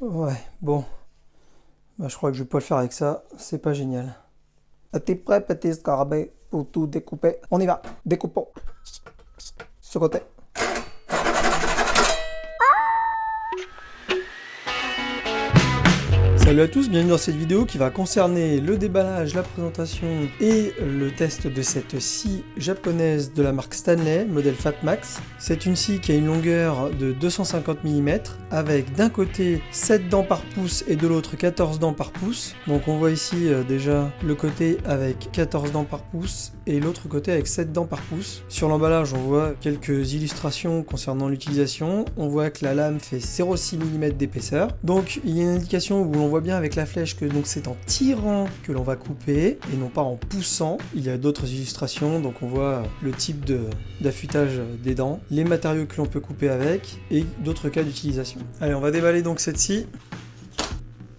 Ouais, bon. Bah, je crois que je vais pas le faire avec ça. C'est pas génial. T'es prêt, petit scarabée, pour tout découper? On y va. Découpons. Ce côté. Salut à tous, bienvenue dans cette vidéo qui va concerner le déballage, la présentation et le test de cette scie japonaise de la marque Stanley, modèle Fatmax. C'est une scie qui a une longueur de 250 mm avec d'un côté 7 dents par pouce et de l'autre 14 dents par pouce. Donc on voit ici déjà le côté avec 14 dents par pouce et l'autre côté avec 7 dents par pouce. Sur l'emballage on voit quelques illustrations concernant l'utilisation. On voit que la lame fait 0,6 mm d'épaisseur. Donc il y a une indication où on voit bien avec la flèche que donc c'est en tirant que l'on va couper et non pas en poussant. Il y a d'autres illustrations, donc on voit le type d'affûtage des dents, les matériaux que l'on peut couper avec et d'autres cas d'utilisation. Allez, on va déballer donc cette scie.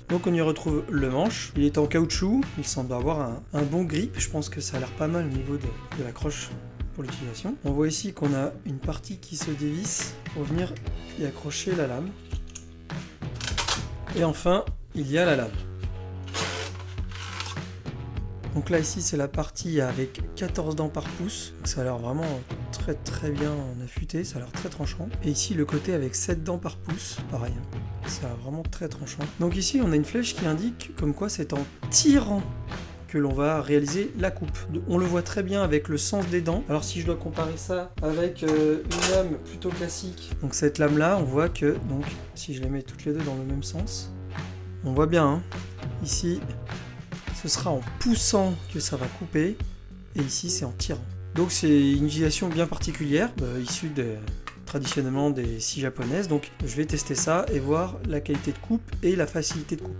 Donc on y retrouve le manche, il est en caoutchouc, il semble avoir un bon grip, je pense que ça a l'air pas mal au niveau de l'accroche pour l'utilisation. On voit ici qu'on a une partie qui se dévisse pour venir y accrocher la lame. Et enfin, il y a la lame. Donc là ici c'est la partie avec 14 dents par pouce, donc ça a l'air vraiment très bien affûté, ça a l'air très tranchant. Et ici le côté avec 7 dents par pouce, pareil, ça a l'air vraiment très tranchant. Donc ici on a une flèche qui indique comme quoi c'est en tirant que l'on va réaliser la coupe. On le voit très bien avec le sens des dents. Alors si je dois comparer ça avec une lame plutôt classique, donc cette lame là on voit que, donc si je les mets toutes les deux dans le même sens, on voit bien, hein, ici ce sera en poussant que ça va couper, et ici c'est en tirant. Donc c'est une utilisation bien particulière, issue traditionnellement des scies japonaises, donc je vais tester ça et voir la qualité de coupe et la facilité de coupe.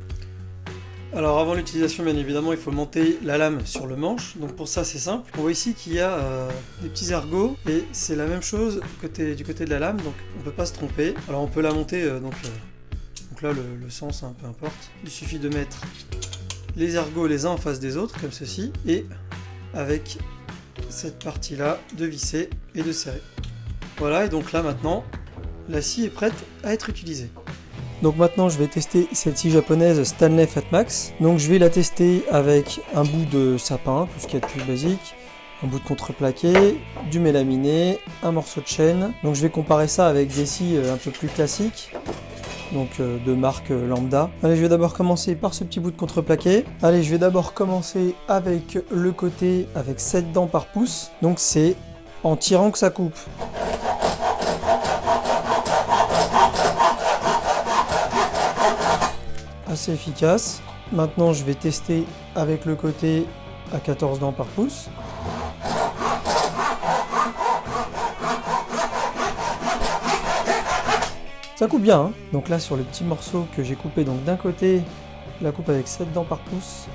Alors avant l'utilisation bien évidemment il faut monter la lame sur le manche, donc pour ça c'est simple. On voit ici qu'il y a des petits ergots et c'est la même chose du côté de la lame, donc on ne peut pas se tromper. Alors on peut la monter, donc là le sens hein, peu importe, il suffit de mettre les ergots les uns en face des autres comme ceci et avec cette partie là de visser et de serrer. Voilà, et donc là maintenant la scie est prête à être utilisée. Donc maintenant je vais tester cette scie japonaise Stanley Fatmax. Donc je vais la tester avec un bout de sapin, tout ce qu'il y a de plus basique, un bout de contreplaqué, du mélaminé, un morceau de chêne. Donc je vais comparer ça avec des scies un peu plus classiques, donc de marque lambda. Allez, je vais d'abord commencer par ce petit bout de contreplaqué. Allez, je vais d'abord commencer avec le côté avec 7 dents par pouce. Donc c'est en tirant que ça coupe. Assez efficace. Maintenant je vais tester avec le côté à 14 dents par pouce. Ça coupe bien, hein. Donc là sur le petit morceau que j'ai coupé, donc d'un côté la coupe avec 7 dents par pouce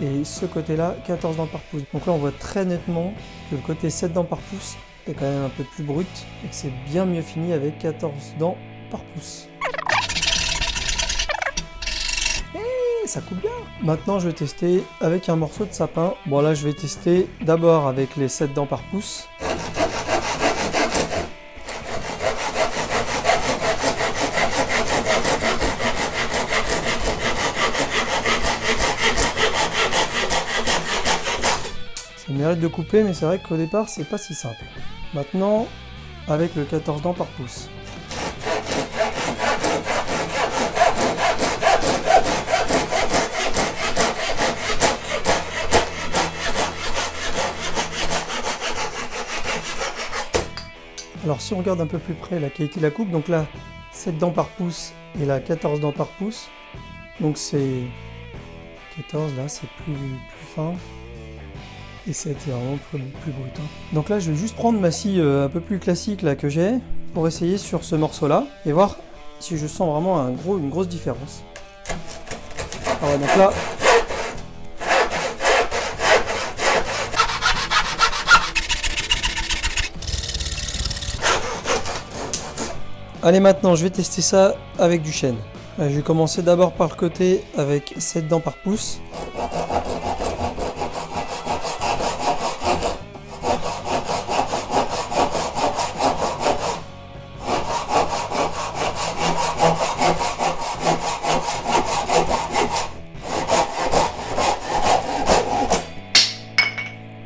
et ce côté là 14 dents par pouce. Donc là on voit très nettement que le côté 7 dents par pouce est quand même un peu plus brut et que c'est bien mieux fini avec 14 dents par pouce. Et ça coupe bien. Maintenant je vais tester avec un morceau de sapin. Bon là je vais tester d'abord avec les 7 dents par pouce. Ça mérite de couper, mais c'est vrai qu'au départ, c'est pas si simple. Maintenant, avec le 14 dents par pouce. Alors si on regarde un peu plus près la qualité de la coupe, donc là, 7 dents par pouce et là, 14 dents par pouce. Donc c'est 14, là, c'est plus fin. Et c'était vraiment plus brut. Hein. Donc là je vais juste prendre ma scie un peu plus classique là que j'ai pour essayer sur ce morceau là et voir si je sens vraiment une grosse différence. Alors donc là allez, maintenant je vais tester ça avec du chêne. Je vais commencer d'abord par le côté avec 7 dents par pouce.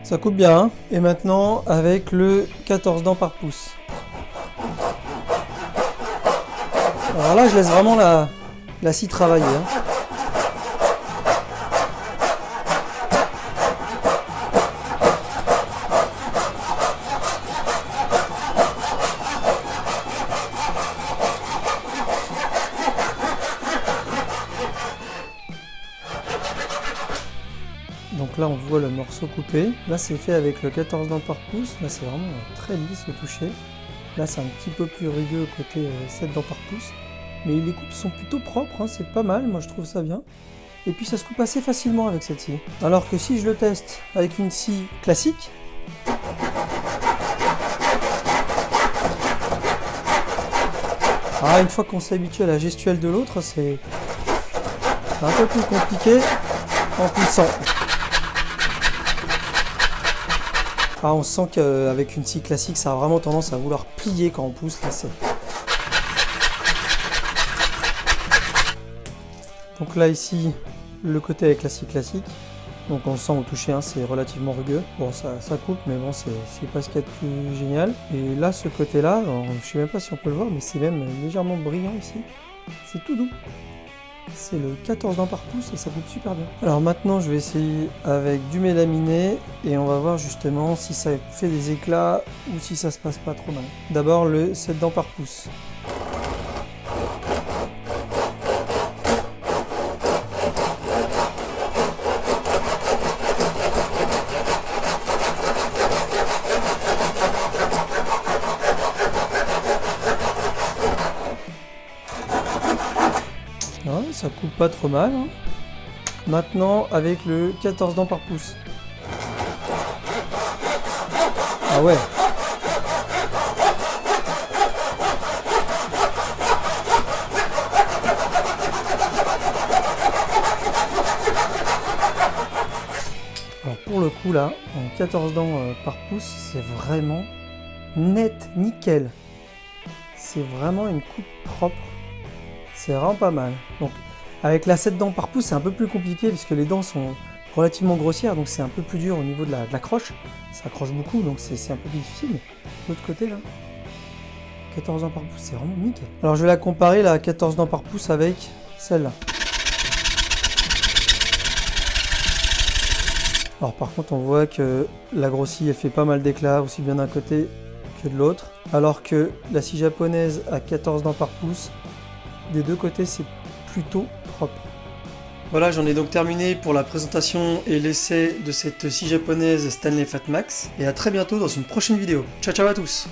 Ça coupe bien, hein. Et maintenant, avec le 14 dents par pouce. Alors là, je laisse vraiment la scie travailler, hein. Donc là on voit le morceau coupé, là c'est fait avec le 14 dents par pouce, là c'est vraiment très lisse au toucher, là c'est un petit peu plus rugueux côté 7 dents par pouce, mais les coupes sont plutôt propres, hein, c'est pas mal, moi je trouve ça bien, et puis ça se coupe assez facilement avec cette scie, alors que si je le teste avec une scie classique, une fois qu'on s'est habitué à la gestuelle de l'autre, c'est un peu plus compliqué en poussant. On sent qu'avec une scie classique, ça a vraiment tendance à vouloir plier quand on pousse. Là, donc là, ici, le côté avec la scie classique. Donc on le sent au toucher, hein, c'est relativement rugueux. Bon, ça coupe, mais bon, c'est pas ce qu'il y a de plus génial. Et là, ce côté-là, je sais même pas si on peut le voir, mais c'est même légèrement brillant ici. C'est tout doux. C'est le 14 dents par pouce et ça coupe super bien. Alors maintenant je vais essayer avec du mélaminé et on va voir justement si ça fait des éclats ou si ça se passe pas trop mal. D'abord le 7 dents par pouce. Ouais, ça coupe pas trop mal, hein. Maintenant avec le 14 dents par pouce. Ah ouais. Alors pour le coup là, en 14 dents par pouce, c'est vraiment net, nickel. C'est vraiment une coupe propre. C'est vraiment pas mal. Donc avec la 7 dents par pouce, c'est un peu plus compliqué puisque les dents sont relativement grossières, donc c'est un peu plus dur au niveau de la croche. Ça accroche beaucoup, donc c'est un peu plus difficile. De l'autre côté là, 14 dents par pouce, c'est vraiment nickel. Alors je vais la comparer, la 14 dents par pouce avec celle-là. Alors par contre on voit que la grosse scie elle fait pas mal d'éclats, aussi bien d'un côté que de l'autre. Alors que la scie japonaise à 14 dents par pouce, des deux côtés c'est plutôt propre. Voilà, j'en ai donc terminé pour la présentation et l'essai de cette scie japonaise Stanley Fatmax. Et à très bientôt dans une prochaine vidéo. Ciao ciao à tous!